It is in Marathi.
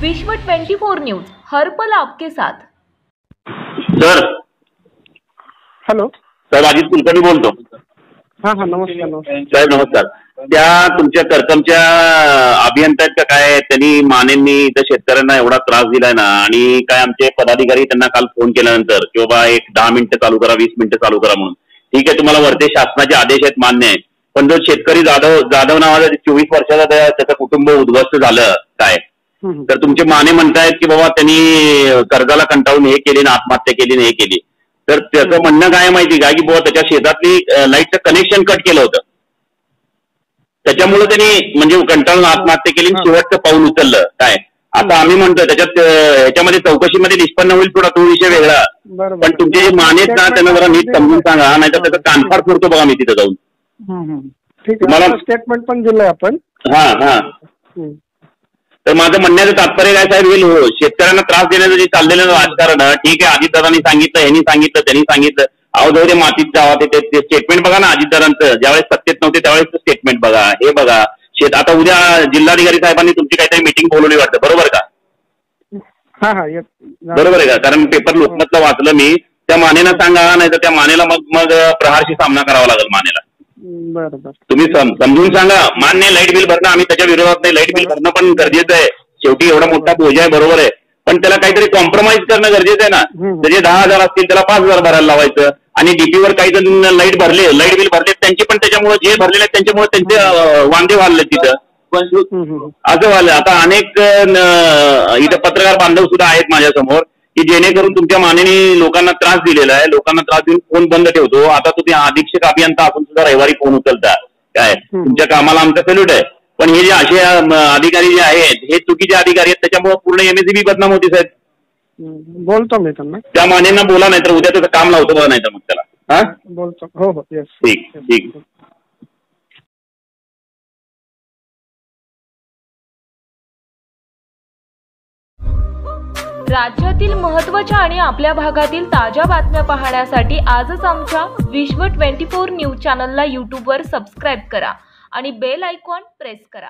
विश्व 24 न्यूज हर पल आपके साथ। Sir hello sir Ajit Kulkarni बोलतो। हां हां नमस्कार नमस्कार साहेब नमस्कार। त्या तुमच्या करकमच्या अभियंता आहेत का काय, त्यांनी मानेंनी इथं शेतकऱ्यांना एवढा त्रास दिलाय ना, आणि काय आमचे पदाधिकारी त्यांना काल फोन केल्यानंतर की बाबा एक 10 मिनिटं चालू करा, 20 मिनिटं चालू करा म्हणून, ठीक आहे तुम्हाला वरते शासनाचे आदेश आहेत मान्य आहे, पण जो शेतकरी जाधव नावाचा 24 वर्षाचा त्याचं कुटुंब उद्ध्वस्त झालं काय, तर तुमचे माने म्हणतायत की बाबा त्यांनी कर्जाला कंटाळून हे केली ना, आत्महत्या केली ना, हे केली, तर त्याचं म्हणणं काय माहिती का की बाबा त्याच्या शेतातली लाईटचं कनेक्शन कट केलं होतं, त्याच्यामुळे त्यांनी म्हणजे कंटाळून आत्महत्या केली, शेवटचं पाऊल उचललं काय। आता आम्ही म्हणतोय त्याच्यात ह्याच्यामध्ये चौकशीमध्ये निष्पन्न होईल थोडा तो विषय वेगळा, पण तुमचे जे मानेत ना त्यांना जरा नीट समजून सांगा, नाहीतर त्याचं कानफाड पुरतो बघा मी तिथे जाऊन। तुम्हाला स्टेटमेंट पण दिलंय आपण। हां हां तर माझं म्हणण्याचं तात्पर्य काय साहेब, होईल शेतकऱ्यांना त्रास देण्याचं जे चाललेलं राजकारण, ठीक आहे अजितदादांनी सांगितलं, ह्यांनी सांगितलं, त्यांनी सांगितलं, अहो जाऊ दे मातीत जावा, ते स्टेटमेंट बघा ना अजितदादांचं, ज्यावेळेस सत्तेत नव्हते त्यावेळेस स्टेटमेंट बघा, हे बघा शेत। आता उद्या जिल्हाधिकारी साहेबांनी तुमची काहीतरी मीटिंग बोलवली वाटतं, बरोबर का? बरोबर आहे का? कारण पेपर लोकमतला वाचलं मी, त्या मानेला सांगा, नाही तर त्या मानेला मग प्रहारशी सामना करावा लागेल मानेला। बरोबर तुम्ही समजून सांगा, मान्य लाईट बिल भरणं आम्ही त्याच्या विरोधात नाही, लाईट बिल भरणं पण गरजेचं आहे, शेवटी एवढा मोठा बोजा आहे, बरोबर आहे, पण त्याला काहीतरी कॉम्प्रोमाइज करणं गरजेचं आहे ना। त्याचे 10,000 असतील त्याला 5,000 भरायला लावायचं, आणि डीपीवर काही जण लाईट बिल भरले त्यांचे पण त्याच्यामुळे जे भरलेले आहेत त्यांच्यामुळे त्यांचे वांदे वाढले तिथं असं व्हायला। आता अनेक इथं पत्रकार बांधव सुद्धा आहेत माझ्यासमोर की जेणेकरून तुमच्या मानेने लोकांना त्रास दिलेला आहे, लोकांना त्रास देऊन फोन बंद ठेवतो। आता तुम्ही अधीक्षक अभियंता असून सुद्धा रविवारी फोन उचलता काय, तुमच्या कामाला आमचा सॅल्यूट आहे, पण हे जे असे अधिकारी जे आहेत हे चुकीचे अधिकारी आहेत, त्याच्यामुळे पूर्ण MSEB बदनाम होती साहेब। बोलतो मी त्यांना, त्या मानेंना बोला, नाही तर उद्या त्याचं काम लावतो बघा, नाही तर मग त्याला। हा बोलतो, हो हो येस ठीक ठीक। राज्यातील महत्त्वाच्या आणि आपल्या भागातील ताज्या बातम्या पाहण्यासाठी आजच आमच्या विश्व 24 न्यूज चॅनलला यूट्यूबवर सबस्क्राईब करा आणि बेल आयकॉन प्रेस करा।